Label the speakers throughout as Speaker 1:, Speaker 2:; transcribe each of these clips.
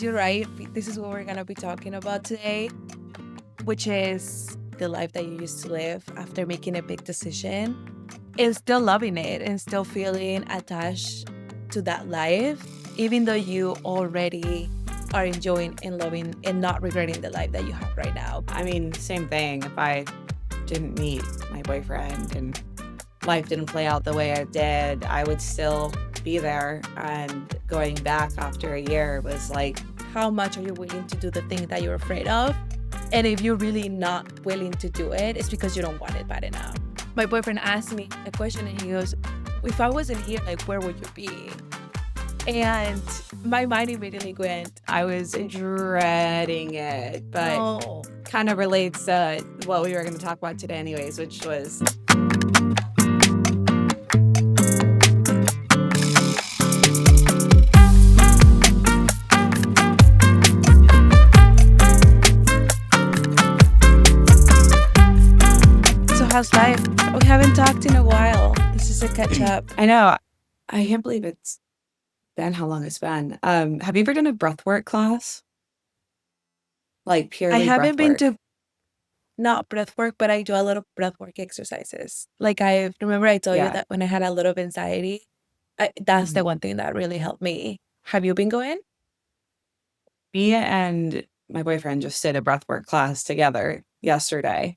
Speaker 1: You're right. This is what we're going to be talking about today, which is the life that you used to live after making a big decision and still loving it and still feeling attached to that life, even though you already are enjoying and loving and not regretting the life that you have right now.
Speaker 2: I mean, same thing. If I didn't meet my boyfriend and life didn't play out the way it did, I would still be there. And going back after a year was like,
Speaker 1: How much are you willing to do the thing that you're afraid of? And if you're really not willing to do it, it's because you don't want it bad enough. My boyfriend asked me a question and he goes, if I wasn't here, like, where would you be? And my mind immediately went,
Speaker 2: I was dreading it, but
Speaker 1: oh.
Speaker 2: kind of relates to what we were going to talk about today anyways, which was
Speaker 1: So how's life? We haven't talked in a while. This is a catch up.
Speaker 2: I know. I can't believe it's been how long it's been. Have you ever done a breathwork class? Like purely
Speaker 1: I haven't been
Speaker 2: breathwork?
Speaker 1: to not breath work, but I do a lot of breath work exercises. Like I remember I told you
Speaker 2: Yeah.
Speaker 1: that when I had a lot of anxiety, that's the
Speaker 2: Mhm.
Speaker 1: one thing that really helped me. Have you been going?
Speaker 2: Me and my boyfriend just did a breathwork class together yesterday.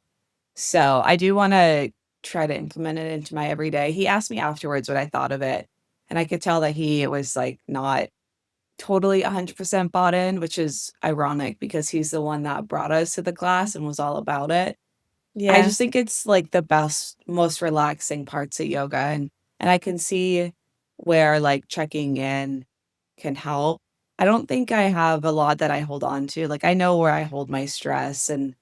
Speaker 2: So I do want to try to implement it into my everyday. He asked me afterwards what I thought of it. And I could tell that he was like not totally 100% bought in, which is ironic because he's the one that brought us to the class and was all about it. I
Speaker 1: Yeah.
Speaker 2: just think it's like the best, most relaxing parts of yoga. And I can see where like checking in can help. I don't think I have a lot that I hold on to. Like I know where I hold my stress and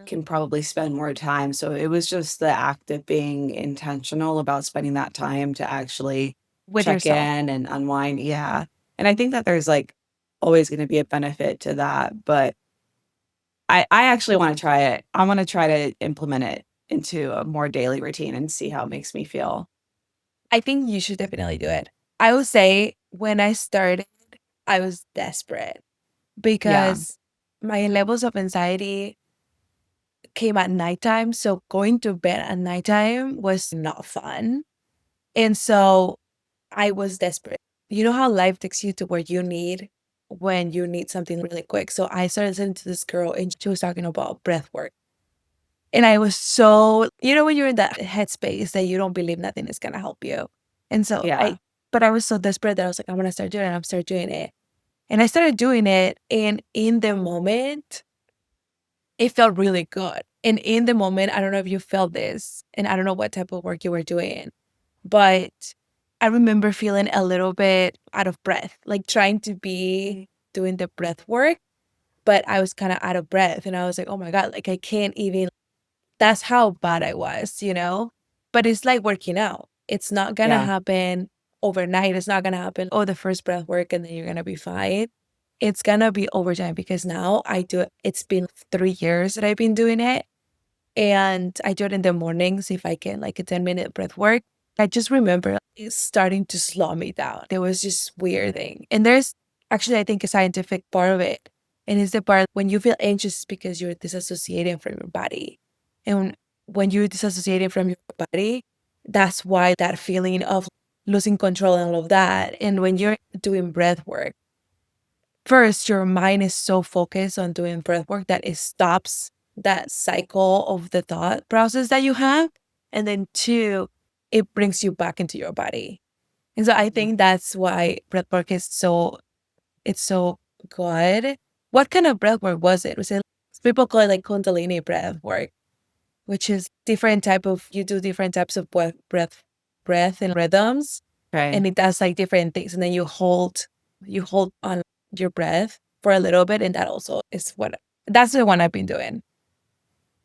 Speaker 2: can probably spend more time. So it was just the act of being intentional about spending that time to actually
Speaker 1: With
Speaker 2: check
Speaker 1: yourself.
Speaker 2: in and unwind. Yeah. And I think that there's like always going to be a benefit to that. But I actually want to try it. I want to try to implement it into a more daily routine and see how it makes me feel.
Speaker 1: I think you should definitely do it. I would say when I started, I was desperate
Speaker 2: Yeah.
Speaker 1: because my levels of anxiety came at nighttime. So going to bed at nighttime was not fun. And so I was desperate. You know how life takes you to where you need when you need something really quick. So I started listening to this girl and she was talking about breath work. And I was so, when you're in that headspace that you don't believe nothing is going to help you. And so
Speaker 2: Yeah.
Speaker 1: but I was so desperate that I was like, I'm going to start doing it. I'm start doing it. And I started doing it. And in the moment, it felt really good. And in the moment, I don't know if you felt this, and I don't know what type of work you were doing, but I remember feeling a little bit out of breath, like trying to be doing the breath work, but I was kind of out of breath. And I was like, oh my God, like I can't even, that's how bad I was, But it's like working out. It's not going to
Speaker 2: Yeah.
Speaker 1: happen overnight. It's not going to happen, oh, the first breath work and then you're going to be fine. It's going to be over time because now I do it. It's been 3 years that I've been doing it. And I do it in the mornings if I can, like a 10-minute breath work. I just remember it's starting to slow me down. There was this weird thing. And there's actually, I think, a scientific part of it. And it's the part when you feel anxious because you're disassociating from your body. And when you're disassociating from your body, that's why that feeling of losing control and all of that. And when you're doing breath work, first, your mind is so focused on doing breath work that it stops that cycle of the thought process that you have. And then two, it brings you back into your body. And so I
Speaker 2: Mhm.
Speaker 1: think that's why breath work is it's so good. What kind of breath work was it? Was it people call it like Kundalini breath work, which is different type of you do different types of breath and rhythms,
Speaker 2: Okay.
Speaker 1: and it does like different things, and then you hold on your breath for a little bit, and that also is that's the one I've been doing.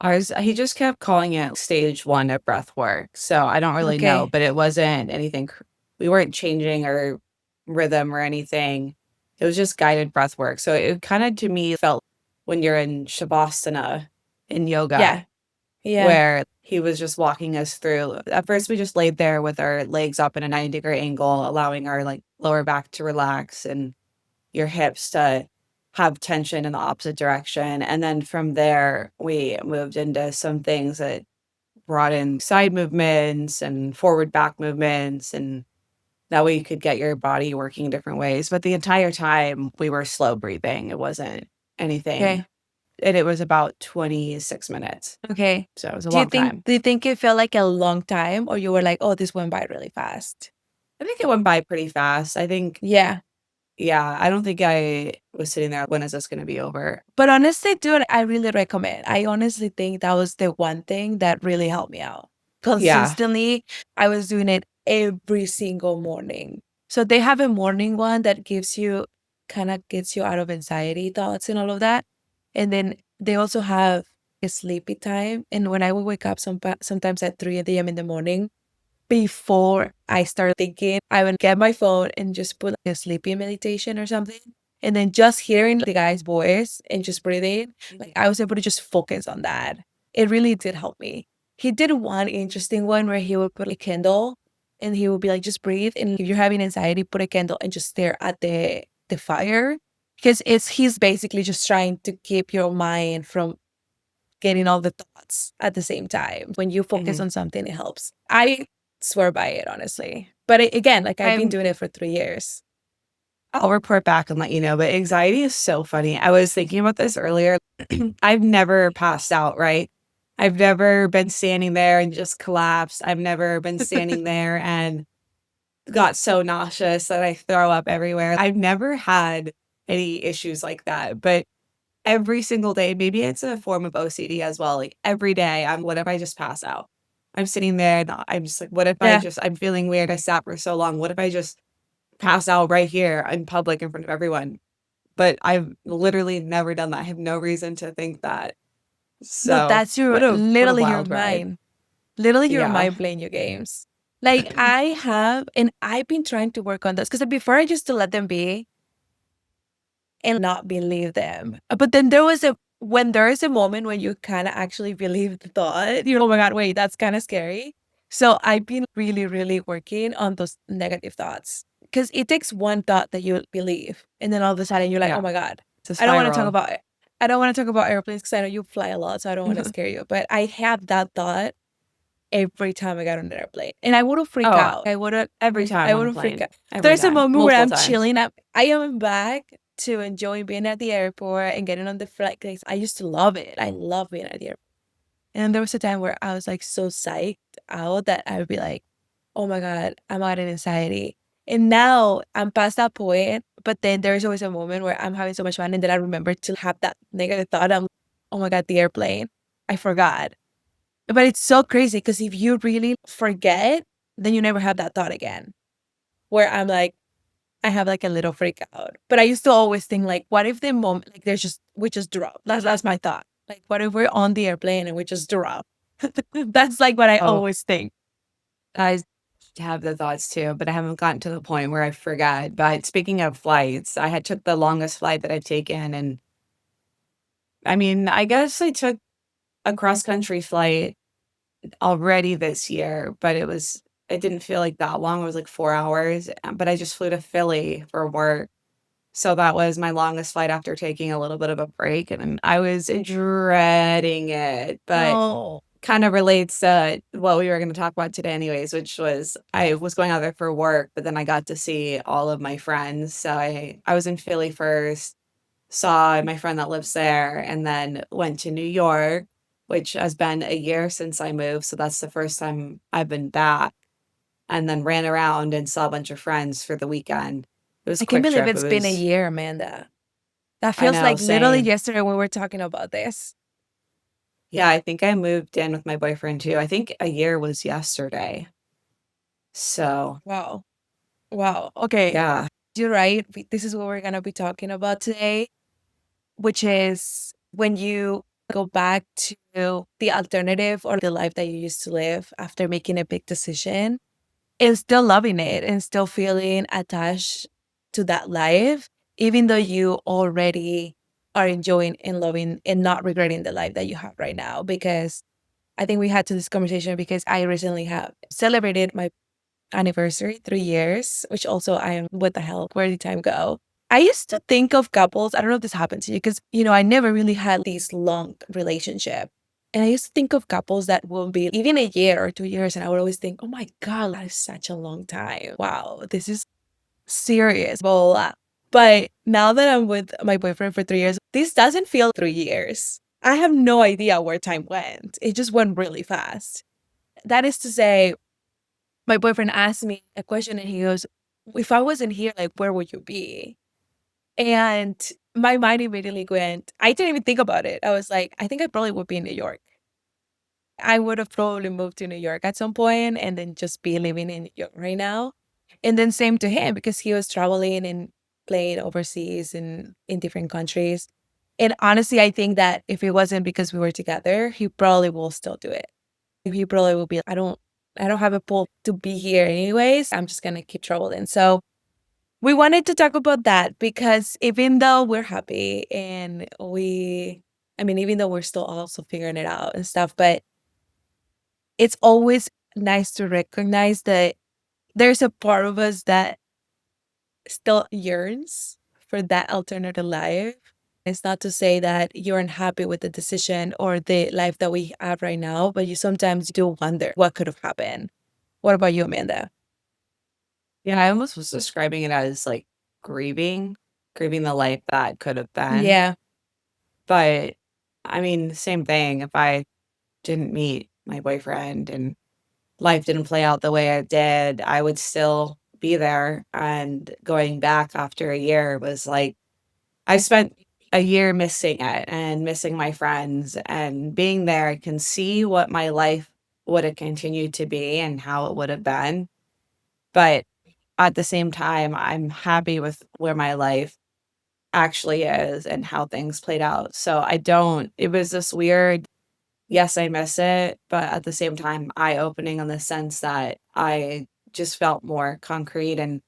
Speaker 2: Ours, he just kept calling it stage one of breath work. So I don't really know,
Speaker 1: Okay.
Speaker 2: but it wasn't anything. We weren't changing our rhythm or anything. It was just guided breath work. So it kind of to me felt when you're in Shavasana in yoga,
Speaker 1: Yeah. Yeah.
Speaker 2: where he was just walking us through. At first, we just laid there with our legs up in a 90-degree angle, allowing our like lower back to relax and your hips to have tension in the opposite direction. And then from there, we moved into some things that brought in side movements and forward back movements, and that way you could get your body working different ways. But the entire time we were slow breathing. It wasn't anything.
Speaker 1: Okay.
Speaker 2: And it was about 26 minutes.
Speaker 1: Okay.
Speaker 2: So it was a long time.
Speaker 1: Do you think it felt like a long time or you were like, oh, this went by really fast?
Speaker 2: I think it went by pretty fast. I think,
Speaker 1: Yeah.
Speaker 2: yeah, I don't think I was sitting there, when is this going to be over?
Speaker 1: But honestly, dude, I really recommend. I honestly think that was the one thing that really helped me out.
Speaker 2: Yeah.
Speaker 1: Consistently, I was doing it every single morning. So they have a morning one that gives you kind of gets you out of anxiety thoughts and all of that. And then they also have a sleepy time. And when I would wake up sometimes at 3 a.m. in the morning, before I start thinking, I would get my phone and just put like a sleepy meditation or something. And then just hearing the guy's voice and just breathing, like I was able to just focus on that. It really did help me. He did one interesting one where he would put a candle and he would be like, just breathe. And if you're having anxiety, put a candle and just stare at the fire. Because he's basically just trying to keep your mind from getting all the thoughts at the same time. When you focus
Speaker 2: Mhm.
Speaker 1: on something, it helps. I swear by it, honestly. But again, like I've been
Speaker 2: I'm
Speaker 1: doing it for 3 years.
Speaker 2: I'll report back and let you know, but anxiety is so funny. I was thinking about this earlier. I've never passed out, right? I've never been standing there and just collapsed. I've never been standing there and got so nauseous that I throw up everywhere. I've never had any issues like that, but every single day, maybe it's a form of OCD as well. Like every day, what if I just pass out? I'm sitting there and I'm just like, what if
Speaker 1: Yeah.
Speaker 2: I'm feeling weird. I sat for so long. What if I just pass out right here in public in front of everyone? But I've literally never done that. I have no reason to think that.
Speaker 1: No,
Speaker 2: So
Speaker 1: that's your
Speaker 2: what a
Speaker 1: literally your
Speaker 2: wild ride.
Speaker 1: mind. Literally your
Speaker 2: Yeah.
Speaker 1: mind playing your games. Like I have, and I've been trying to work on this because before I used to let them be and not believe them. But then when there is a moment when you kind of actually believe the thought, you're, oh my God, wait, that's kind of scary. So I've been really, really working on those negative thoughts because it takes one thought that you believe. And then all of a sudden you're like, oh
Speaker 2: Yeah.
Speaker 1: my God,
Speaker 2: It's a
Speaker 1: I don't want to talk
Speaker 2: spiral.
Speaker 1: about it. I don't want to talk about airplanes because I know you fly a lot. So I don't want to scare you. But I have that thought every time I got on the airplane. And I wouldn't freak
Speaker 2: Oh,
Speaker 1: out.
Speaker 2: every
Speaker 1: I
Speaker 2: time on a
Speaker 1: wouldn't freak
Speaker 2: plane.
Speaker 1: out.
Speaker 2: Every
Speaker 1: There's a
Speaker 2: time.
Speaker 1: moment where
Speaker 2: Multiple
Speaker 1: I'm
Speaker 2: times.
Speaker 1: chilling. I am back to enjoy being at the airport and getting on the flight. 'Cause I used to love it. I love being at the airport. And there was a time where I was like so psyched out that I would be like, oh my God, I'm out in anxiety. And now I'm past that point, but then there's always a moment where I'm having so much fun and then I remember to have that negative thought. I'm, oh my God, the airplane. I forgot. But it's so crazy because if you really forget, then you never have that thought again. Where I'm like, I have like a little freak out. But I used to always think like, what if the moment like we just drop? That's my thought. Like, what if we're on the airplane and we just drop? That's like what I
Speaker 2: Oh,
Speaker 1: always think.
Speaker 2: I have the thoughts too, but I haven't gotten to the point where I forget. But speaking of flights, I had took the longest flight that I've taken, and I mean, I guess I took a cross country flight already this year, but it didn't feel like that long. It was like 4 hours, but I just flew to Philly for work. So that was my longest flight after taking a little bit of a break, and I was dreading it, but
Speaker 1: No.
Speaker 2: kind of relates to what we were going to talk about today anyways, which was I was going out there for work, but then I got to see all of my friends. So I was in Philly first, saw my friend that lives there, and then went to New York, which has been a year since I moved. So that's the first time I've been back, and then ran around and saw a bunch of friends for the weekend. It was
Speaker 1: I
Speaker 2: a
Speaker 1: can't
Speaker 2: quick
Speaker 1: believe
Speaker 2: trip. It
Speaker 1: it's been a
Speaker 2: was,
Speaker 1: year, Amanda. That
Speaker 2: I
Speaker 1: feels
Speaker 2: know,
Speaker 1: like literally
Speaker 2: same.
Speaker 1: yesterday when we were talking about this.
Speaker 2: Yeah, I think I moved in with my boyfriend too. I think a year was yesterday. So,
Speaker 1: Wow. Wow. Okay.
Speaker 2: yeah.
Speaker 1: You're right. This is what we're going to be talking about today, which is when you go back to the alternative or the life that you used to live after making a big decision and still loving it and still feeling attached to that life, even though you already are enjoying and loving and not regretting the life that you have right now. Because I think we had to this conversation because I recently have celebrated my anniversary, 3 years, which also I am, what the hell, where did time go? I used to think of couples, I don't know if this happened to you, because, I never really had these long relationship. And I used to think of couples that will be even a year or 2 years, and I would always think, oh my God, that is such a long time. Wow, this is serious, blah, blah, blah. But now that I'm with my boyfriend for 3 years, this doesn't feel 3 years. I have no idea where time went. It just went really fast. That is to say, my boyfriend asked me a question and he goes, if I wasn't here, like, where would you be? And my mind immediately went, I didn't even think about it. I was like, I think I probably would be in New York. I would have probably moved to New York at some point and then just be living in New York right now. And then same to him because he was traveling and playing overseas and in different countries. And honestly, I think that if it wasn't because we were together, he probably will still do it. He probably will be, I don't have a pull to be here anyways. I'm just gonna keep traveling. So we wanted to talk about that because even though we're happy and even though we're still also figuring it out and stuff, but it's always nice to recognize that there's a part of us that still yearns for that alternative life. It's not to say that you're unhappy with the decision or the life that we have right now, but you sometimes do wonder what could have happened. What about you, Amanda?
Speaker 2: Yeah, I almost was describing it as, like, grieving, grieving the life that could have been,
Speaker 1: Yeah,
Speaker 2: but, I mean, same thing, if I didn't meet my boyfriend and life didn't play out the way it did, I would still be there, and going back after a year was like I spent a year missing it and missing my friends, and being there, I can see what my life would have continued to be and how it would have been, but at the same time, I'm happy with where my life actually is and how things played out, so I don't it was this weird yes, I miss it, but at the same time, eye-opening in the sense that I just felt more concrete and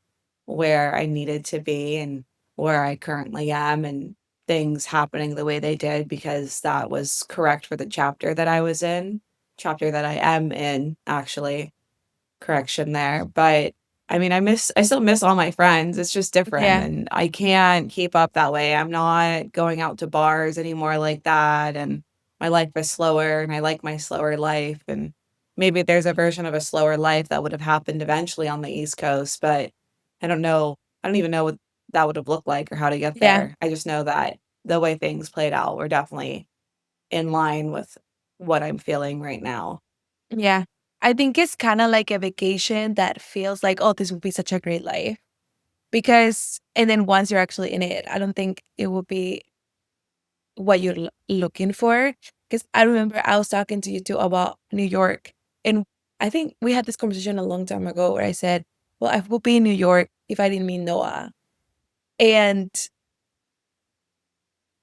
Speaker 2: where I needed to be and where I currently am and things happening the way they did because that was correct for the chapter that I was in, chapter that I am in, actually correction there, but, I mean, I still miss all my friends, it's just different,
Speaker 1: yeah,
Speaker 2: and I can't keep up that way, I'm not going out to bars anymore like that, and my life is slower, and I like my slower life, and maybe there's a version of a slower life that would have happened eventually on the East Coast, but I don't even know what that would have looked like or how to get
Speaker 1: yeah,
Speaker 2: there, I just know that the way things played out were definitely in line with what I'm feeling right now.
Speaker 1: yeah. I think it's kind of like a vacation that feels like, oh, this would be such a great life. Because, and then once you're actually in it, I don't think it will be what you're looking for. Because I remember I was talking to you too about New York. And I think we had this conversation a long time ago where I said, well, I would be in New York if I didn't meet Noah. And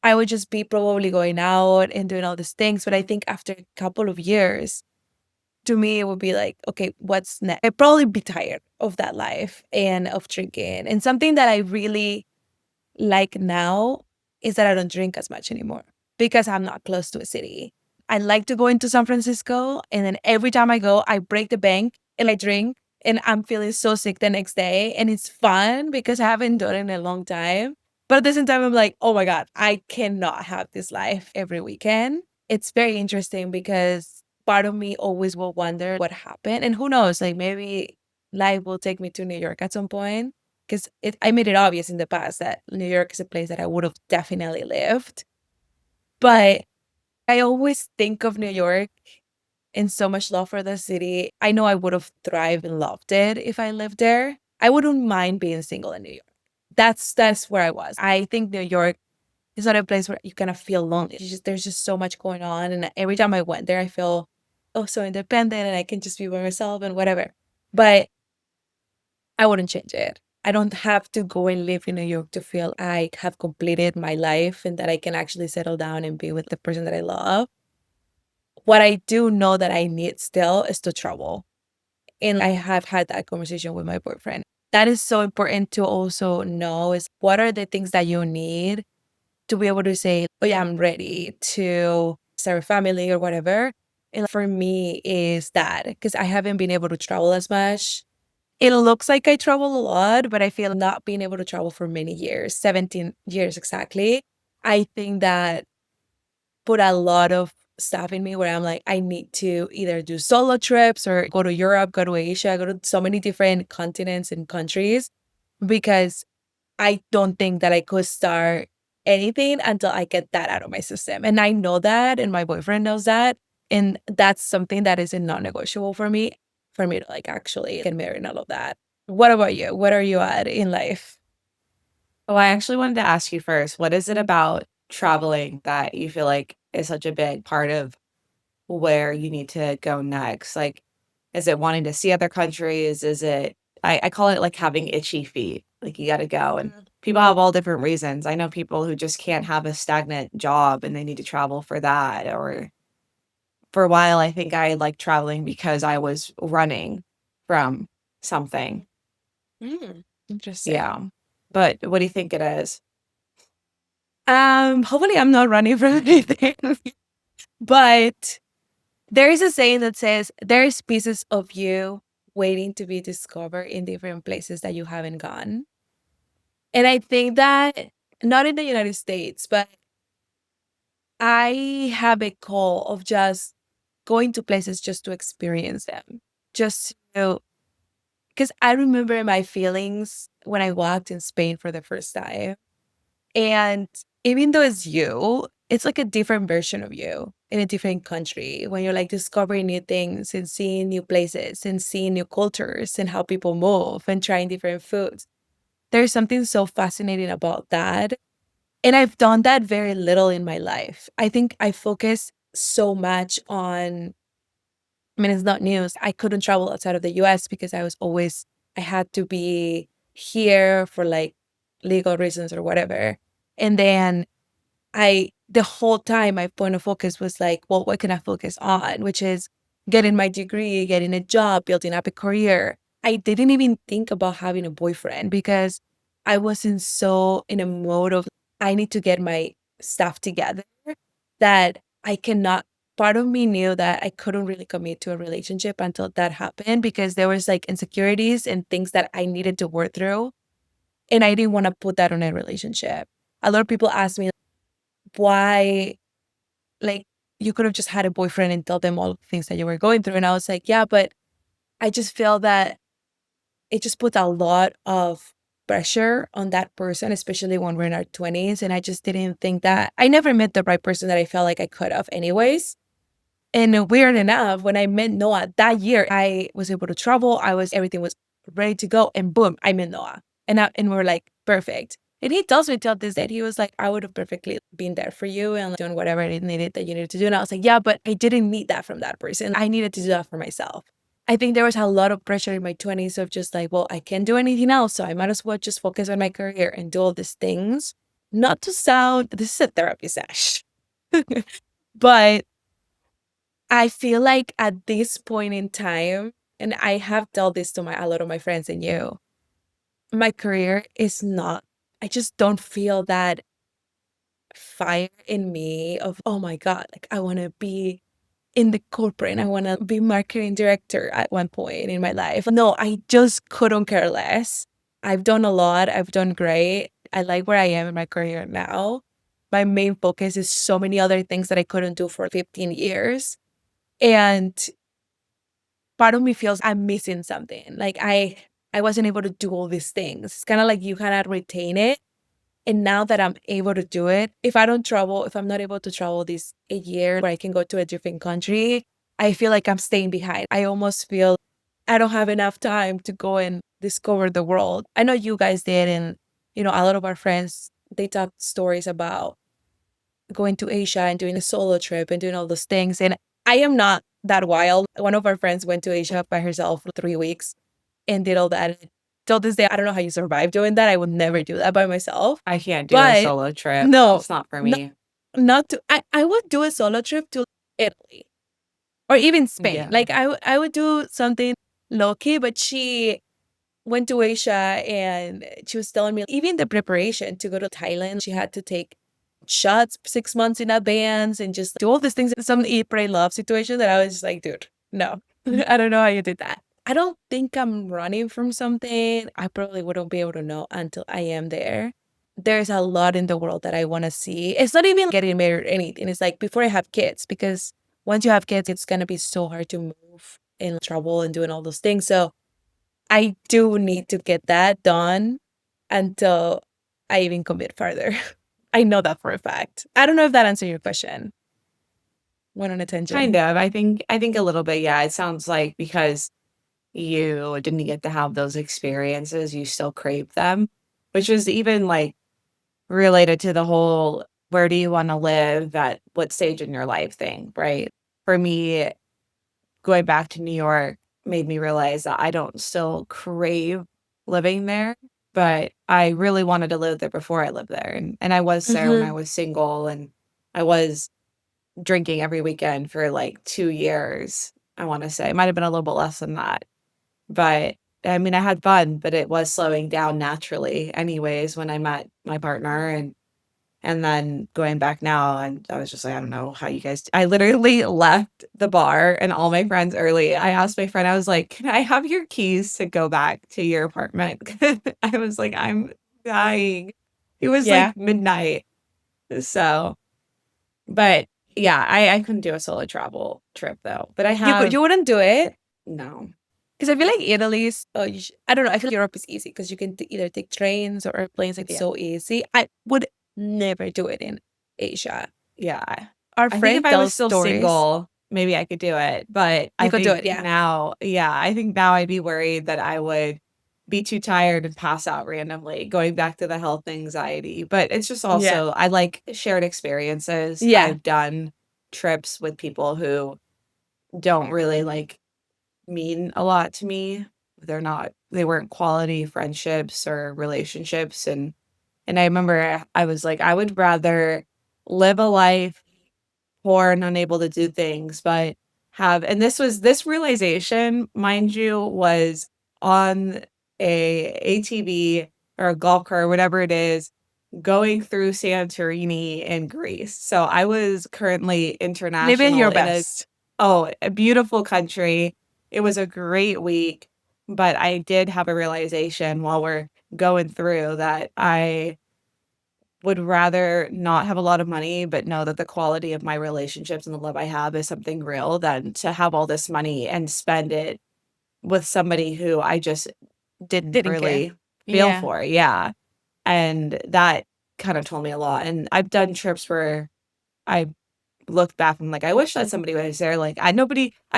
Speaker 1: I would just be probably going out and doing all these things. But I think after a couple of years, to me, it would be like, okay, what's next? I'd probably be tired of that life and of drinking. And something that I really like now is that I don't drink as much anymore because I'm not close to a city. I like to go into San Francisco, and then every time I go, I break the bank and I drink, and I'm feeling so sick the next day. And it's fun because I haven't done it in a long time. But at the same time, I'm like, oh my God, I cannot have this life every weekend. It's very interesting because part of me always will wonder what happened. And who knows, like maybe life will take me to New York at some point because I made it obvious in the past that New York is a place that I would have definitely lived. But I always think of New York in so much love for the city. I know I would have thrived and loved it if I lived there. I wouldn't mind being single in New York. That's where I was. I think New York is not a place where you kind of feel lonely. There's just so much going on, and every time I went there, I feel oh so independent, and I can just be by myself and whatever. But I wouldn't change it. I don't have to go and live in New York to feel I have completed my life and that I can actually settle down and be with the person that I love. What I do know that I need still is to travel. And I have had that conversation with my boyfriend. That is so important to also know is what are the things that you need to be able to say, oh yeah, I'm ready to start a family or whatever. And for me is that because I haven't been able to travel as much It looks like I travel a lot, but I feel not being able to travel for many years, 17 years exactly. I think that put a lot of stuff in me where I'm like, I need to either do solo trips or go to Europe, go to Asia, go to so many different continents and countries because I don't think that I could start anything until I get that out of my system. And I know that, and my boyfriend knows that. And that's something that is a non-negotiable for me to like actually get married and all of that. What about you? What are you at in life?
Speaker 2: Oh, I actually wanted to ask you first, what is it about traveling that you feel like is such a big part of where you need to go next? Like, is it wanting to see other countries? Is it I call it like having itchy feet. Like you gotta go. And
Speaker 1: Mhm.
Speaker 2: people have all different reasons. I know people who just can't have a stagnant job and they need to travel for that. Or for a while, I think I liked traveling because I was running from something.
Speaker 1: Interesting.
Speaker 2: Yeah. But what do you think it is?
Speaker 1: Hopefully I'm not running from anything. But there is a saying that says there's pieces of you waiting to be discovered in different places that you haven't gone. And I think that not in the United States, but I have a call of just going to places just to experience them. Just to, because I remember my feelings when I walked in Spain for the first time. And even though it's you, it's like a different version of you in a different country when you're like discovering new things and seeing new places and seeing new cultures and how people move and trying different foods. There's something so fascinating about that. And I've done that very little in my life. I think I focus so much on, I mean, it's not news. I couldn't travel outside of the US because I had to be here for like legal reasons or whatever. And then the whole time, my point of focus was like, well, what can I focus on? Which is getting my degree, getting a job, building up a career. I didn't even think about having a boyfriend because I wasn't so in a mode of, I need to get my stuff together that I cannot. Part of me knew that I couldn't really commit to a relationship until that happened because there was like insecurities and things that I needed to work through. And I didn't want to put that on a relationship. A lot of people ask me, why, like, you could have just had a boyfriend and tell them all the things that you were going through. And I was like, yeah, but I just feel that it just puts a lot of pressure on that person, especially when we're in our 20s. And I just didn't think that I never met the right person that I felt like I could have, anyways. And weird enough, when I met Noah that year, I was able to travel. Everything was ready to go. And boom, I met Noah. And we're like, perfect. And he tells me till this day, he was like, I would have perfectly been there for you and like, doing whatever it needed that you needed to do. And I was like, yeah, but I didn't need that from that person. I needed to do that for myself. I think there was a lot of pressure in my 20s of just like, well, I can't do anything else. So I might as well just focus on my career and do all these things. Not to sound, this is a therapy sesh, but I feel like at this point in time, and I have told this to a lot of my friends and you, my career is not, I just don't feel that fire in me of, oh my God, like I want to be in the corporate and I want to be marketing director at one point in my life. No, I just couldn't care less. I've done a lot. I've done great. I like where I am in my career now. My main focus is so many other things that I couldn't do for 15 years. And part of me feels I'm missing something. Like I wasn't able to do all these things. It's kind of like you cannot retain it. And now that I'm able to do it, if I'm not able to travel this a year where I can go to a different country, I feel like I'm staying behind. I almost feel I don't have enough time to go and discover the world. I know you guys did, and a lot of our friends, they talk stories about going to Asia and doing a solo trip and doing all those things. And I am not that wild. One of our friends went to Asia by herself for 3 weeks and did all that. And till this day, I don't know how you survive doing that. I would never do that by myself.
Speaker 2: I can't do a
Speaker 1: But
Speaker 2: solo trip.
Speaker 1: no,
Speaker 2: It's not for
Speaker 1: not,
Speaker 2: me.
Speaker 1: not to, I would do a solo trip to Italy or even Spain.
Speaker 2: Yeah.
Speaker 1: Like I would do something low key, but she went to Asia and she was telling me even the preparation to go to Thailand, she had to take shots 6 months in advance and just do all these things. Some eat, pray, love situation that I was just like, dude, no, I don't know how you did that. I don't think I'm running from something. I probably wouldn't be able to know until I am there. There's a lot in the world that I want to see. It's not even getting married or anything. It's like before I have kids, because once you have kids, it's going to be so hard to move and travel and doing all those things. So I do need to get that done until I even commit further. I know that for a fact. I don't know if that answered your question. Went on a
Speaker 2: Kind
Speaker 1: tangent.
Speaker 2: of. I think a little bit, yeah. It sounds like because you didn't get to have those experiences, you still crave them, which is even like related to the whole where do you want to live at what stage in your life thing, right? For me, going back to New York made me realize that I don't still crave living there, but I really wanted to live there before I lived there. And I was there when I
Speaker 1: Hmm.
Speaker 2: was single and I was drinking every weekend for like 2 years, I want to say. It might have been a little bit less than that. But I mean, I had fun, but it was slowing down naturally anyways when I met my partner and then going back now and I was just like, I don't know how you guys I literally left the bar and all my friends early. I asked my friend, I was like, "Can I have your keys to go back to your apartment?" I was like, "I'm dying." It was
Speaker 1: Yeah.
Speaker 2: like midnight. So, but yeah, I couldn't do a solo travel trip though. But I have
Speaker 1: You wouldn't do it?
Speaker 2: no.
Speaker 1: Because I feel like Italy's, I don't know. I feel like Europe is easy because you can either take trains or airplanes. Like, it's
Speaker 2: Yeah.
Speaker 1: so easy. I would never do it in Asia.
Speaker 2: Yeah.
Speaker 1: Our
Speaker 2: I think if
Speaker 1: friend
Speaker 2: I was
Speaker 1: tells
Speaker 2: still
Speaker 1: stories.
Speaker 2: single, maybe I could do it, but
Speaker 1: You
Speaker 2: I
Speaker 1: could do
Speaker 2: think
Speaker 1: it. Yeah.
Speaker 2: now yeah, I think now I'd be worried that I would be too tired and pass out randomly, going back to the health anxiety, but it's just
Speaker 1: Yeah.
Speaker 2: also I like shared experiences.
Speaker 1: Yeah.
Speaker 2: I've done trips with people who don't really, like, mean a lot to me. They weren't quality friendships or relationships, and I remember I was like, "I would rather live a life poor and unable to do things, but have" and this realization, mind you, was on a ATV or a golf cart or whatever it is, going through Santorini in Greece. So I was currently
Speaker 1: Living
Speaker 2: international
Speaker 1: your
Speaker 2: in
Speaker 1: best.
Speaker 2: a beautiful country. It was a great week, but I did have a realization while we're going through that I would rather not have a lot of money, but know that the quality of my relationships and the love I have is something real than to have all this money and spend it with somebody who I just didn't
Speaker 1: Didn't care.
Speaker 2: really feel
Speaker 1: Yeah.
Speaker 2: for. Yeah. And that kind of told me a lot. And I've done trips where I looked back and I'm like, I wish that somebody was there. Like I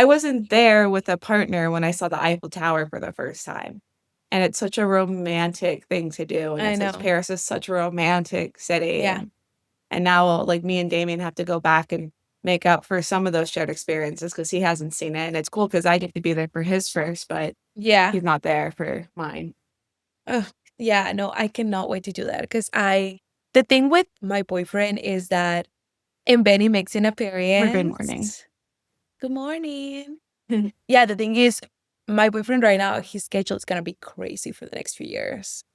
Speaker 2: wasn't there with a partner when I saw the Eiffel Tower for the first time. And it's such a romantic thing to do, and
Speaker 1: I
Speaker 2: it's such
Speaker 1: know.
Speaker 2: Paris is such a romantic city,
Speaker 1: Yeah.
Speaker 2: and now, like, me and Damien have to go back and make up for some of those shared experiences because he hasn't seen it, and it's cool because I get to be there for his first, but
Speaker 1: Yeah.
Speaker 2: he's not there for mine.
Speaker 1: Ugh. Yeah. No, I cannot wait to do that because the thing with my boyfriend is that, and Benny makes an
Speaker 2: Or good morning.
Speaker 1: appearance. Good morning. Yeah. The thing is, my boyfriend right now, his schedule is going to be crazy for the next few years.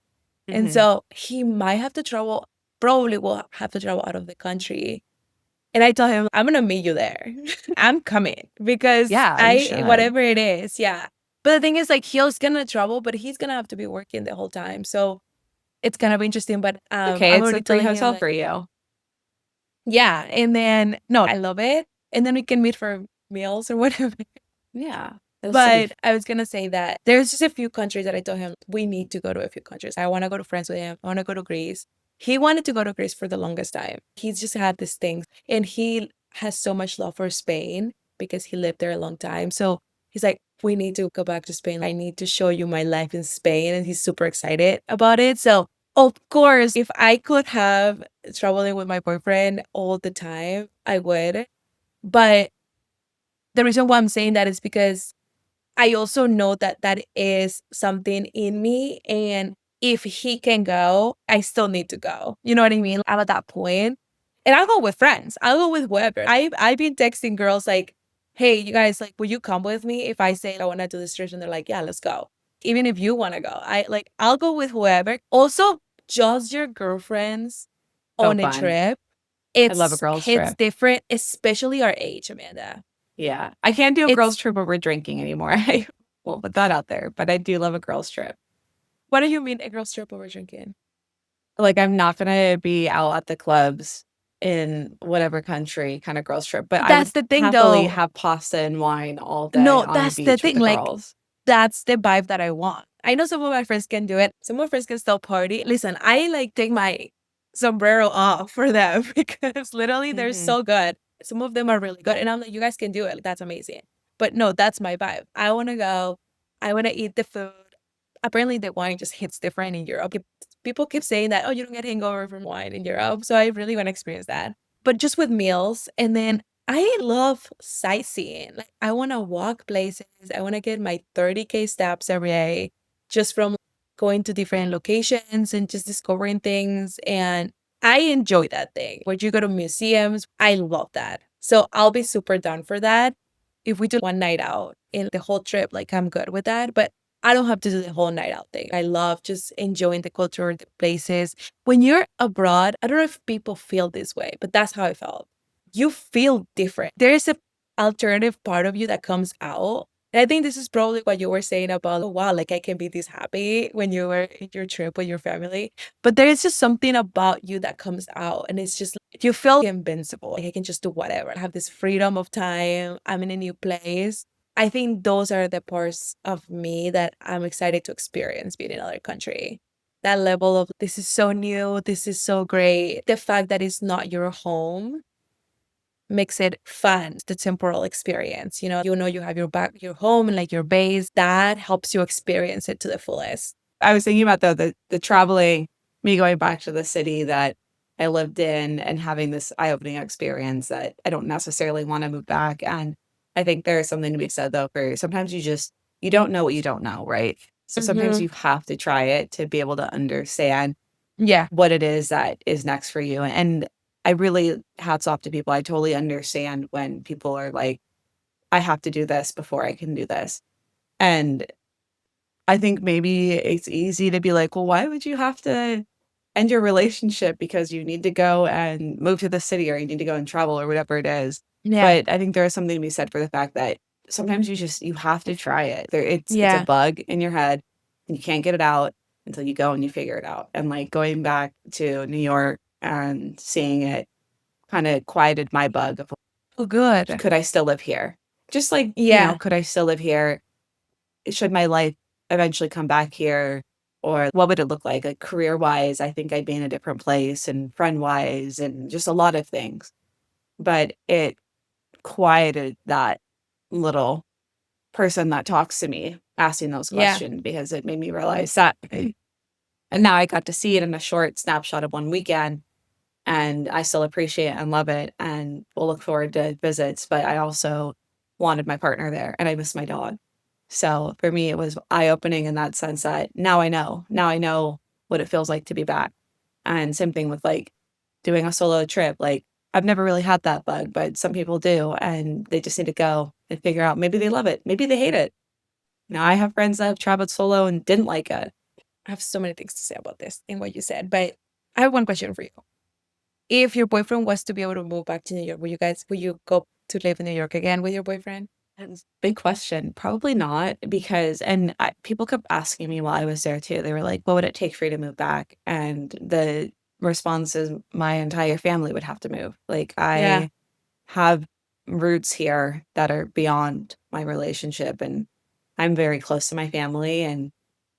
Speaker 1: And
Speaker 2: Mhm.
Speaker 1: so he might have to travel, probably will have to travel out of the country. And I tell him, I'm gonna meet you there. I'm coming because
Speaker 2: Yeah, you should.
Speaker 1: whatever it is, yeah. But the thing is, like, he's gonna travel, but he's gonna have to be working the whole time. So it's gonna be interesting. But
Speaker 2: Okay,
Speaker 1: I'm
Speaker 2: it's a
Speaker 1: already
Speaker 2: free
Speaker 1: telling him,
Speaker 2: hotel
Speaker 1: like,
Speaker 2: for you.
Speaker 1: yeah. And then, no, I love it. And then we can meet for meals or whatever.
Speaker 2: Yeah, it'll still be
Speaker 1: But I was gonna say that there's just a few countries that I told him we need to go to a few countries. I wanna go to France with him. I wanna go to Greece. He wanted to go to Greece for the longest time. He's just had this thing. And he has so much love for Spain because he lived there a long time. So he's like, we need to go back to Spain. I need to show you my life in Spain. And he's super excited about it. So of course, if I could have traveling with my boyfriend all the time, I would. But the reason why I'm saying that is because I also know that that is something in me. And if he can go, I still need to go. You know what I mean? I'm at that point. And I'll go with friends. I'll go with whoever. I've been texting girls like, hey, you guys, like, will you come with me if I say I want to do this trip? And they're like, yeah, let's go. Even if you want to go. I'll go with whoever. Also, just your girlfriends
Speaker 2: so
Speaker 1: on a
Speaker 2: fun.
Speaker 1: trip.
Speaker 2: I love a
Speaker 1: It's
Speaker 2: girls'
Speaker 1: hits
Speaker 2: trip.
Speaker 1: different, especially our age, Amanda.
Speaker 2: Yeah. I can't do a girls'
Speaker 1: It's
Speaker 2: trip where we're drinking anymore. We'll put that out there, but I do love a girls' trip.
Speaker 1: What do you mean a girl's trip over drinking?
Speaker 2: Like, I'm not gonna be out at the clubs in whatever country kind of girls' trip, but I
Speaker 1: That's
Speaker 2: would
Speaker 1: the thing
Speaker 2: happily
Speaker 1: though.
Speaker 2: have pasta and wine all day
Speaker 1: No,
Speaker 2: on a
Speaker 1: that's the
Speaker 2: beach with
Speaker 1: thing.
Speaker 2: the
Speaker 1: Like,
Speaker 2: girls.
Speaker 1: that's the vibe that I want. I know some of my friends can do it. Some of my friends can still party. Listen, I like take my sombrero off for them because literally they're
Speaker 2: Mhm.
Speaker 1: so good. Some of them are really good. And I'm like, you guys can do it. Like, that's amazing. But no, that's my vibe. I want to go. I want to eat the food. Apparently, the wine just hits different in Europe. People keep saying that, oh, you don't get hangover from wine in Europe. So I really want to experience that. But just with meals. And then I love sightseeing. Like, I want to walk places. I want to get my 30K steps every day just from going to different locations and just discovering things. And I enjoy that thing. When you go to museums, I love that. So I'll be super down for that. If we do one night out in the whole trip, like I'm good with that. But I don't have to do the whole night out thing. I love just enjoying the culture, the places. When you're abroad, I don't know if people feel this way, but that's how I felt. You feel different. There is a alternative part of you that comes out. And I think this is probably what you were saying about, oh, wow, like I can be this happy when you were in your trip with your family. But there is just something about you that comes out. And it's just, you feel invincible. Like I can just do whatever. I have this freedom of time. I'm in a new place. I think those are the parts of me that I'm excited to experience being in another country. That level of this is so new, this is so great. The fact that it's not your home makes it fun, the temporal experience. You know, you have your home and like your base. That helps you experience it to the fullest.
Speaker 2: I was thinking about the traveling, me going back to the city that I lived in and having this eye-opening experience that I don't necessarily wanna move back, and I think there is something to be said, though, for sometimes you don't know what you don't know, right? So sometimes
Speaker 1: Hmm.
Speaker 2: you have to try it to be able to understand
Speaker 1: Yeah.
Speaker 2: what it is that is next for you, and I really hats off to people. I totally understand when people are like, "I have to do this before I can do this." And I think maybe it's easy to be like, "Well, why would you have to end your relationship because you need to go and move to the city or you need to go and travel or whatever it is?"
Speaker 1: Yeah.
Speaker 2: But I think there is something to be said for the fact that sometimes you have to try it. It's a
Speaker 1: Yeah.
Speaker 2: bug in your head, and you can't get it out until you go and you figure it out. And, like, going back to New York and seeing it kinda quieted my bug of,
Speaker 1: Oh, good.
Speaker 2: could I still live here? Just like,
Speaker 1: Yeah.
Speaker 2: could I still live here? Should my life eventually come back here? Or what would it look like career-wise? I think I'd be in a different place and friend-wise and just a lot of things. But it quieted that little person that talks to me asking those
Speaker 1: Yeah.
Speaker 2: questions because it made me realize that and now I got to see it in a short snapshot of one weekend, and I still appreciate it and love it and will look forward to visits, but I also wanted my partner there, and I miss my dog. So, for me, it was eye-opening in that sense that now I know. Now I know what it feels like to be back. And same thing with, like, doing a solo trip, like, I've never really had that bug, but some people do, and they just need to go and figure out maybe they love it, maybe they hate it. Now, I have friends that have traveled solo and didn't like it.
Speaker 1: I have so many things to say about this and what you said, but I have one question for you. If your boyfriend was to be able to move back to New York, would you go to live in New York again with your boyfriend?
Speaker 2: That's a big question. Probably not because people kept asking me while I was there too. They were like, "What would it take for you to move back?" And the response is my entire family would have to move. Like,
Speaker 1: Yeah.
Speaker 2: I have roots here that are beyond my relationship, and I'm very close to my family, and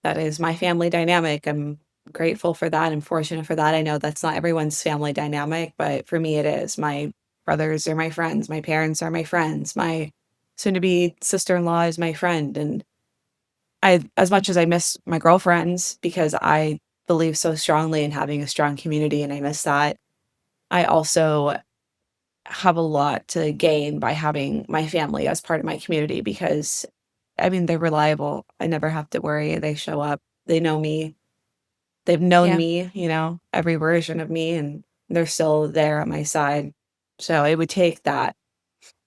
Speaker 2: that is my family dynamic. I'm grateful for that and fortunate for that. I know that's not everyone's family dynamic, but for me, it is. My brothers are my friends, my parents are my friends, my soon to be sister in law is my friend. And as much as I miss my girlfriends because I believe so strongly in having a strong community and I miss that, I also have a lot to gain by having my family as part of my community because, I mean, they're reliable. I never have to worry. They show up, they know me, they've known
Speaker 1: Yeah.
Speaker 2: me, every version of me, and they're still there at my side. So it would take that.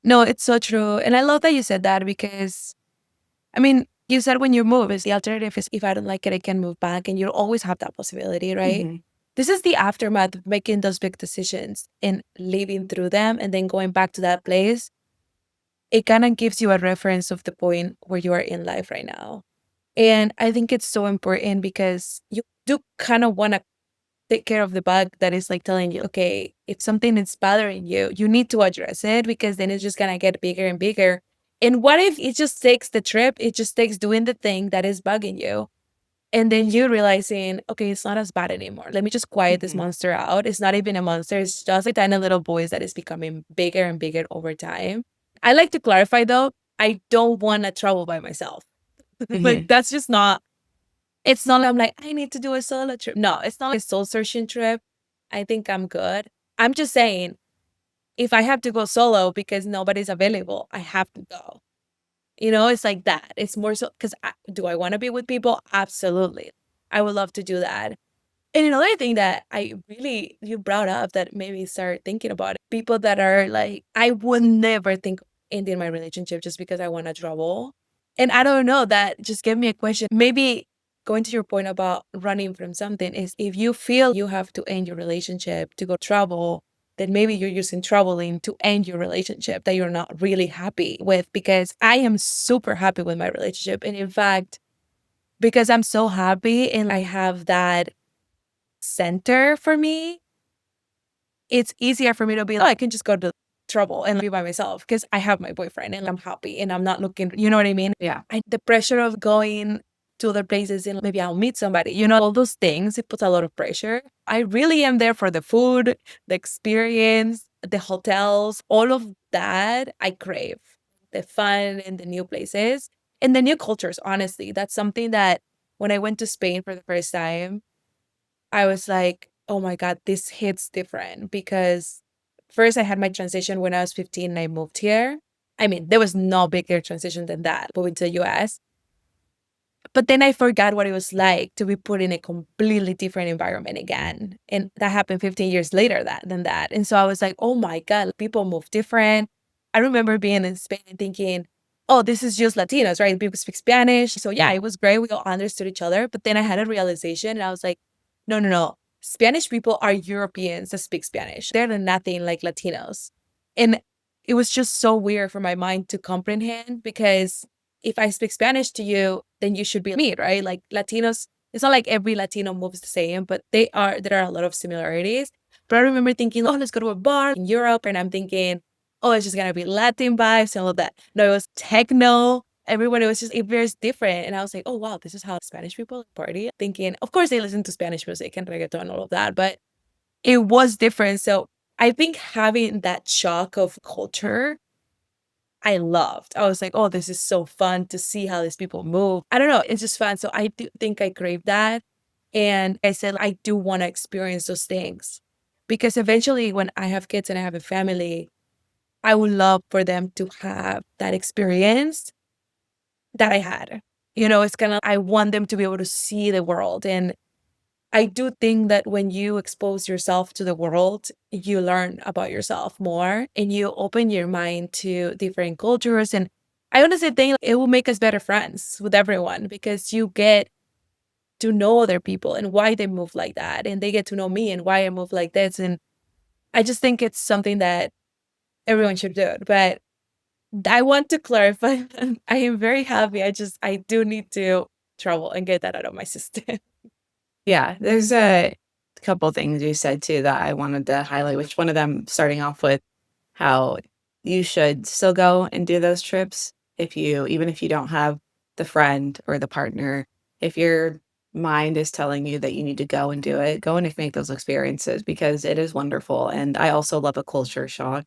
Speaker 1: No, it's so true. And I love that you said that because, I mean, you said when you move, is the alternative is if I don't like it, I can move back. And you'll always have that possibility, right?
Speaker 2: Mhm.
Speaker 1: This is the aftermath of making those big decisions and living through them and then going back to that place. it kind of gives you a reference of the point where you are in life right now. And I think it's so important because you do kind of want to take care of the bug that is like telling you, okay, if something is bothering you, you need to address it because then it's just going to get bigger and bigger. And what if it just takes the trip? It just takes doing the thing that is bugging you. And then you realizing, okay, it's not as bad anymore. Let me just quiet this
Speaker 2: Mhm.
Speaker 1: monster out. It's not even a monster. It's just a tiny little voice that is becoming bigger and bigger over time. I like to clarify though, I don't want to travel by myself. Like
Speaker 2: Mhm.
Speaker 1: that's just not, it's not like I'm like, I need to do a solo trip. No, it's not like a soul searching trip. I think I'm good. I'm just saying, if I have to go solo because nobody's available, I have to go. It's like that. It's more so because do I want to be with people? Absolutely. I would love to do that. And another thing that you brought up that made me start thinking about it, people that are like, I would never think of ending my relationship just because I want to travel. And I don't know, that just gave me a question. Maybe going to your point about running from something is if you feel you have to end your relationship to go travel, then maybe you're using traveling to end your relationship that you're not really happy with. Because I am super happy with my relationship. And in fact, because I'm so happy and I have that center for me, it's easier for me to be like, I can just go to trouble and be by myself because I have my boyfriend and I'm happy and I'm not looking, you know what I mean?
Speaker 2: Yeah.
Speaker 1: The pressure of going to other places and maybe I'll meet somebody, all those things, it puts a lot of pressure. I really am there for the food, the experience, the hotels, all of that I crave. The fun and the new places and the new cultures, honestly. That's something that when I went to Spain for the first time, I was like, oh my God, this hits different because first I had my transition when I was 15 and I moved here. I mean, there was no bigger transition than that, moving to the US. But then I forgot what it was like to be put in a completely different environment again. And that happened 15 years later than that. And so I was like, oh my God, people move different. I remember being in Spain and thinking, oh, this is just Latinos, right? People speak Spanish. So yeah, it was great. We all understood each other. But then I had a realization and I was like, no, no, no. Spanish people are Europeans that speak Spanish. They're nothing like Latinos. And it was just so weird for my mind to comprehend because if I speak Spanish to you, then you should be me, right? Like Latinos, it's not like every Latino moves the same, but there are a lot of similarities. But I remember thinking, oh, let's go to a bar in Europe. And I'm thinking, oh, it's just gonna be Latin vibes and all of that. No, it was techno. Everyone, it was different. And I was like, oh wow, this is how Spanish people party. Thinking, of course they listen to Spanish music and reggaeton and all of that, but it was different. So I think having that shock of culture I loved. I was like, oh, this is so fun to see how these people move. I don't know. It's just fun. So I do think I crave that. And I said, I do want to experience those things because eventually, when I have kids and I have a family, I would love for them to have that experience that I had. It's kind of, I want them to be able to see the world. And I do think that when you expose yourself to the world, you learn about yourself more and you open your mind to different cultures. And I honestly think it will make us better friends with everyone because you get to know other people and why they move like that. And they get to know me and why I move like this. And I just think it's something that everyone should do. But I want to clarify that I am very happy. I do need to travel and get that out of my system.
Speaker 2: Yeah, there's a couple things you said too that I wanted to highlight, which one of them starting off with how you should still go and do those trips even if you don't have the friend or the partner, if your mind is telling you that you need to go and do it, go and make those experiences because it is wonderful. And I also love a culture shock,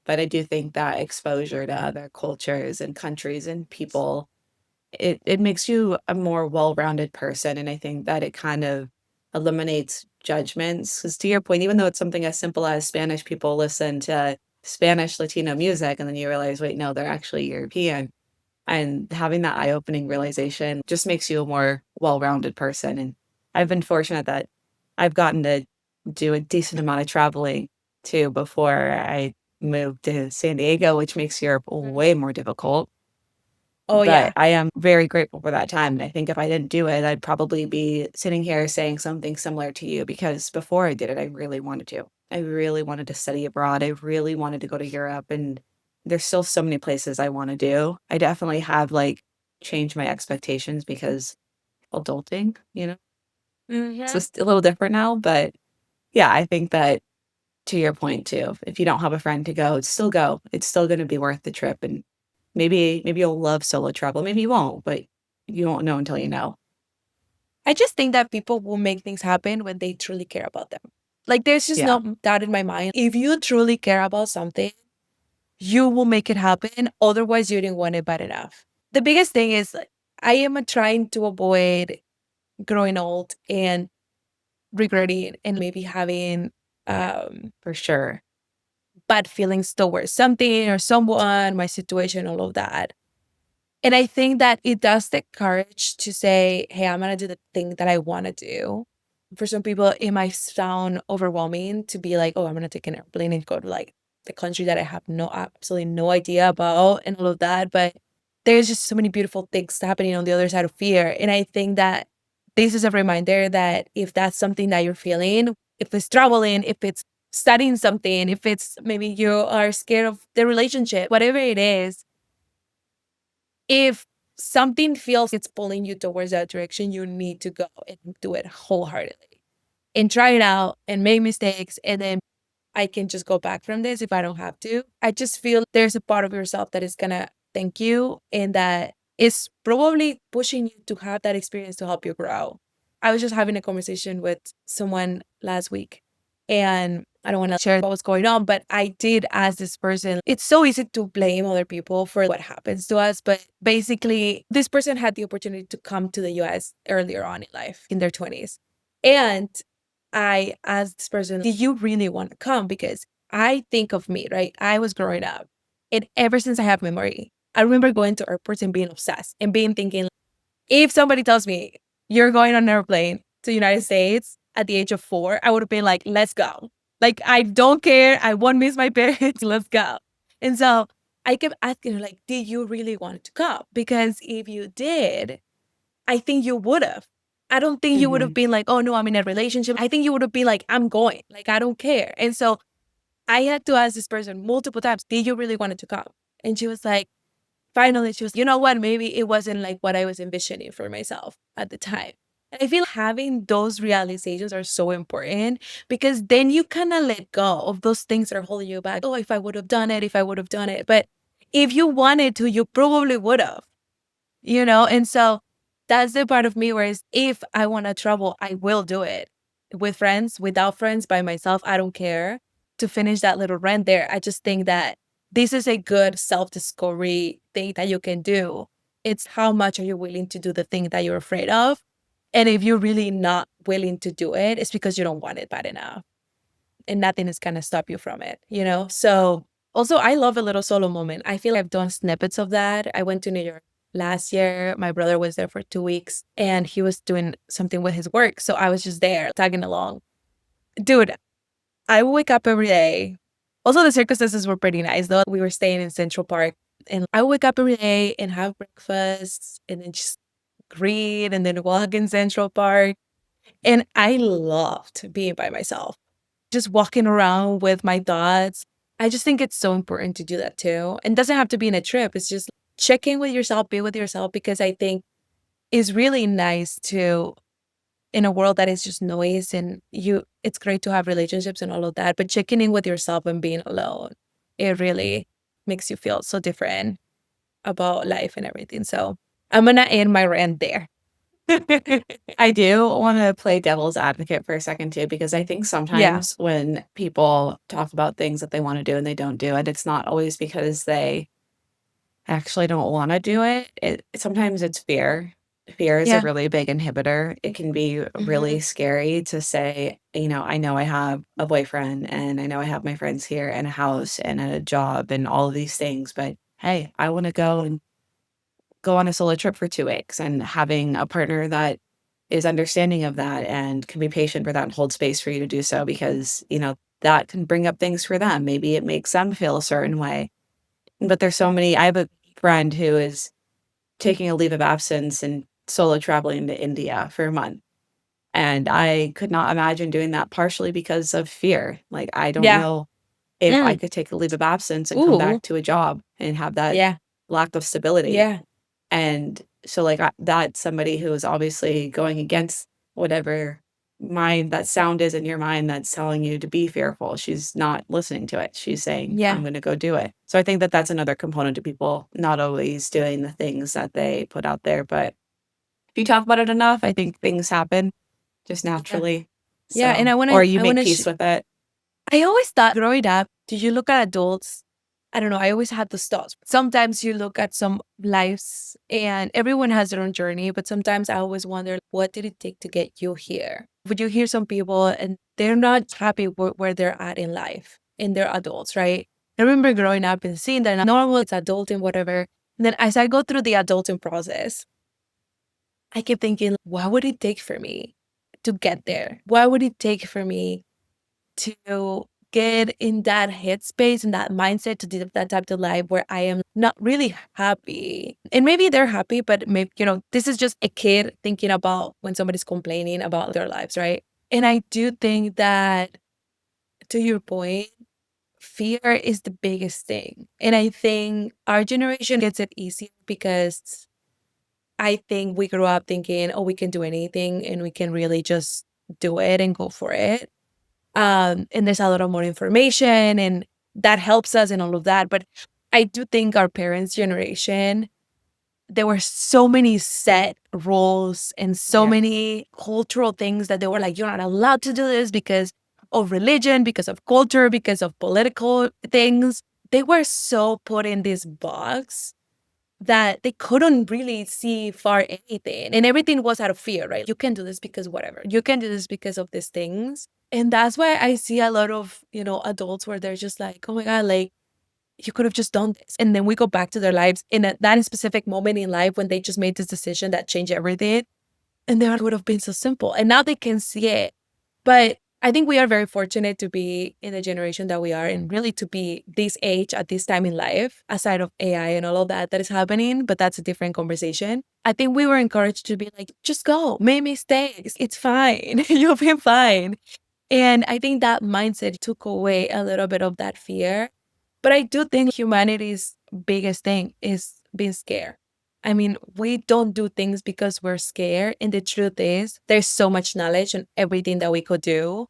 Speaker 2: but I do think that exposure to other cultures and countries and people it makes you a more well-rounded person, and I think that it kind of eliminates judgments. Because to your point, even though it's something as simple as Spanish people listen to Spanish Latino music, and then you realize, "Wait, no, they're actually European." And having that eye-opening realization just makes you a more well-rounded person, and I've been fortunate that I've gotten to do a decent amount of traveling too before I moved to San Diego, which makes Europe way more difficult.
Speaker 1: Oh,
Speaker 2: But
Speaker 1: yeah.
Speaker 2: I am very grateful for that time, and I think if I didn't do it, I'd probably be sitting here saying something similar to you because before I did it, I really wanted to. I really wanted to study abroad. I really wanted to go to Europe and there's still so many places I wanna do. I definitely have, like, changed my expectations because adulting, it's
Speaker 1: Mhm.
Speaker 2: just a little different now, but yeah, I think that to your point too, if you don't have a friend to go, still go. It's still gonna be worth the trip, and maybe you'll love solo travel, maybe you won't, but you won't know until you know.
Speaker 1: I just think that people will make things happen when they truly care about them. Like, there's just
Speaker 2: Yeah,
Speaker 1: no doubt in my mind. If you truly care about something, you will make it happen. Otherwise, you didn't want it bad enough. The biggest thing is like, I am trying to avoid growing old and regretting and maybe having
Speaker 2: for sure.
Speaker 1: bad feelings towards something or someone, my situation, all of that. And I think that it does take courage to say, hey, I'm going to do the thing that I want to do. For some people, it might sound overwhelming to be like, oh, I'm going to take an airplane and go to like the country that I have absolutely no idea about and all of that. But there's just so many beautiful things happening on the other side of fear. And I think that this is a reminder that if that's something that you're feeling, if it's traveling, if it's studying something, if it's maybe you are scared of the relationship, whatever it is, if something feels it's pulling you towards that direction, you need to go and do it wholeheartedly and try it out and make mistakes. And then I can just go back from this if I don't have to. I just feel there's a part of yourself that is going to thank you and that is probably pushing you to have that experience to help you grow. I was just having a conversation with someone last week and I don't want to share what was going on, but I did ask this person. It's so easy to blame other people for what happens to us. But basically, this person had the opportunity to come to the US earlier on in life in their 20s. And I asked this person, did you really want to come? Because I think of me, right? I was growing up. And ever since I have memory, I remember going to airports and being obsessed and being thinking, if somebody tells me you're going on an airplane to the United States at the age of 4, I would have been like, let's go. Like, I don't care. I won't miss my parents. Let's go. And so I kept asking her, like, did you really want to come? Because if you did, I think you would have. I don't think you would have
Speaker 2: Mhm.
Speaker 1: been like, oh no, I'm in a relationship. I think you would have been like, I'm going. Like, I don't care. And so I had to ask this person multiple times, did you really want it to come? And she was like, finally, she was, you know what? Maybe it wasn't like what I was envisioning for myself at the time. And I feel having those realizations are so important because then you kind of let go of those things that are holding you back. Oh, if I would have done it, if I would have done it. But if you wanted to, you probably would have, And so that's the part of me where is if I want to travel, I will do it with friends, without friends, by myself. I don't care to finish that little rant there. I just think that this is a good self discovery thing that you can do. It's how much are you willing to do the thing that you're afraid of? And if you're really not willing to do it, it's because you don't want it bad enough and nothing is gonna stop you from it? So also I love a little solo moment. I feel like I've done snippets of that. I went to New York last year. My brother was there for 2 weeks and he was doing something with his work. So I was just there tagging along. Dude, I would wake up every day. Also, the circumstances were pretty nice though. We were staying in Central Park and I would wake up every day and have breakfast and then just read and then walk in Central Park. And I loved being by myself, just walking around with my thoughts. I just think it's so important to do that too. And it doesn't have to be in a trip. It's just check in with yourself, be with yourself, because I think it's really nice to in a world that is just noise and it's great to have relationships and all of that. But checking in with yourself and being alone, it really makes you feel so different about life and everything. So I'm gonna end my rant there.
Speaker 2: I do wanna play devil's advocate for a second too, because I think
Speaker 1: Yeah.
Speaker 2: sometimes when people talk about things that they wanna do and they don't do it, it's not always because they actually don't wanna do it. Sometimes it's fear. Fear is a
Speaker 1: Yeah.
Speaker 2: really big inhibitor. It can be
Speaker 1: Hmm.
Speaker 2: really scary to say, I know I have a boyfriend and I know I have my friends here and a house and a job and all of these things, but hey, I wanna go on a solo trip for 2 weeks, and having a partner that is understanding of that and can be patient for that and hold space for you to do so because, that can bring up things for them. Maybe it makes them feel a certain way. But there's so many I have a friend who is taking a leave of absence and solo traveling to India for a month. And I could not imagine doing that partially because of fear. Like, I don't
Speaker 1: Yeah.
Speaker 2: know. if I
Speaker 1: Mm.
Speaker 2: could take a leave of absence and come
Speaker 1: Ooh.
Speaker 2: back to a job and have that
Speaker 1: Yeah.
Speaker 2: lack of stability.
Speaker 1: Yeah.
Speaker 2: And so, like, that's somebody who is obviously going against whatever mind that sound is in your mind that's telling you to be fearful. She's not listening to it. She's saying, I'm
Speaker 1: Yeah.
Speaker 2: going to go do it. So I think that that's another component to people not always doing the things that they put out there. But if you talk about it enough, I think things happen just
Speaker 1: Yeah.
Speaker 2: naturally.
Speaker 1: Yeah. And
Speaker 2: So, or you
Speaker 1: I
Speaker 2: make
Speaker 1: wanna
Speaker 2: peace with it.
Speaker 1: I always thought growing up, did you look at adults? I don't know. I always had those thoughts. Sometimes you look at some lives and everyone has their own journey, but sometimes I always wonder, what did it take to get you here? Would you hear some people and they're not happy where they're at in life and they're adults, right? I remember growing up and seeing that normal, it's adulting, whatever. And then as I go through the adulting process, I keep thinking, what would it take for me to get there? What would it take for me to get in that headspace and that mindset to live that type of life where I am not really happy. And maybe they're happy, but maybe, this is just a kid thinking about when somebody's complaining about their lives, right? And I do think that, to your point, fear is the biggest thing. And I think our generation gets it easier because I think we grew up thinking, oh, we can do anything and we can really just do it and go for it. And there's a lot of more information and that helps us and all of that. But I do think our parents' generation, there were so many set rules and so
Speaker 2: Yeah.
Speaker 1: many cultural things that they were like, you're not allowed to do this because of religion, because of culture, because of political things. They were so put in this box that they couldn't really see far anything. And everything was out of fear, right? You can do this because whatever. You can do this because of these things. And that's why I see a lot of, adults where they're just like, oh my God, like you could have just done this. And then we go back to their lives in that specific moment in life when they just made this decision that changed everything. And then it would have been so simple. And now they can see it. But I think we are very fortunate to be in the generation that we are and really to be this age at this time in life, aside of AI and all of that is happening. But that's a different conversation. I think we were encouraged to be like, just go, make mistakes. It's fine. You'll be fine. And I think that mindset took away a little bit of that fear. But I do think humanity's biggest thing is being scared. I mean, we don't do things because we're scared. And the truth is, there's so much knowledge on everything that we could do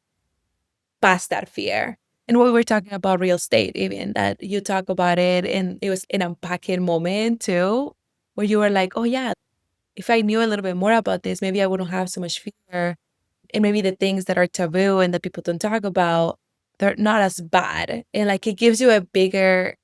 Speaker 1: past that fear. And we were talking about real estate, even that you talk about it, and it was an unpacking moment too, where you were like, oh, yeah, if I knew a little bit more about this, maybe I wouldn't have so much fear. And maybe the things that are taboo and that people don't talk about, they're not as bad. And like it gives you a bigger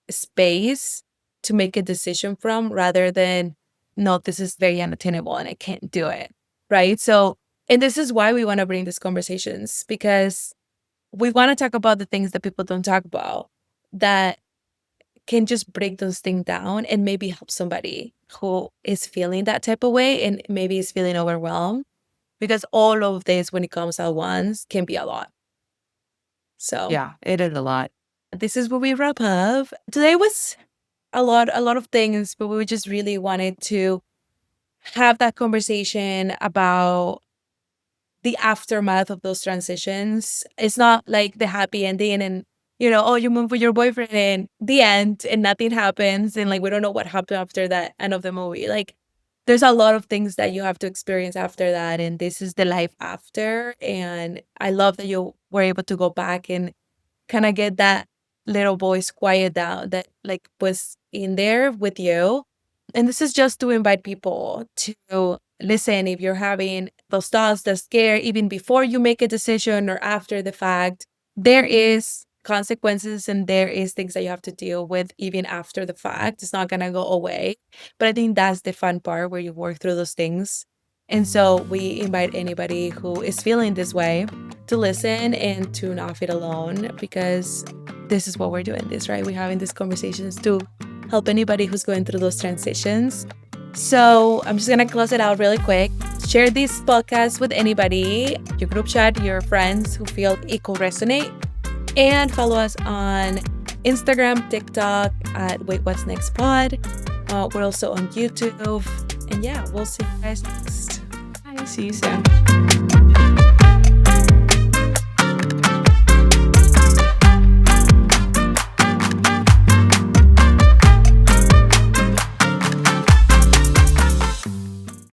Speaker 1: space to make a decision from rather than, no, this is very unattainable and I can't do it. Right. So, and this is why we want to bring these conversations because we want to talk about the things that people don't talk about that can just break those things down and maybe help somebody who is feeling that type of way and maybe is feeling overwhelmed because all of this, when it comes at once, can be a lot. So
Speaker 2: Yeah, it is a lot.
Speaker 1: this is where we wrap up. Today was a lot of things, but we just really wanted to have that conversation about the aftermath of those transitions. It's not like the happy ending and oh, you move with your boyfriend and the end and nothing happens and like we don't know what happened after that end of the movie. Like there's a lot of things that you have to experience after that and this is the life after. And I love that you were able to go back and kind of get that little voice quiet down that like was in there with you. And this is just to invite people to listen if you're having those thoughts that scare even before you make a decision or after the fact. There is consequences and there is things that you have to deal with even after the fact. It's not going to go away. But I think that's the fun part where you work through those things. And so we invite anybody who is feeling this way to listen and to not feel alone because this is what we're doing this, right? We're having these conversations to help anybody who's going through those transitions. So I'm just going to close it out really quick. Share this podcast with anybody, your group chat, your friends who feel it could resonate. And follow us on Instagram, TikTok at Wait What's Next Pod. We're also on YouTube. And yeah, we'll see you guys next.
Speaker 2: Bye. See you soon.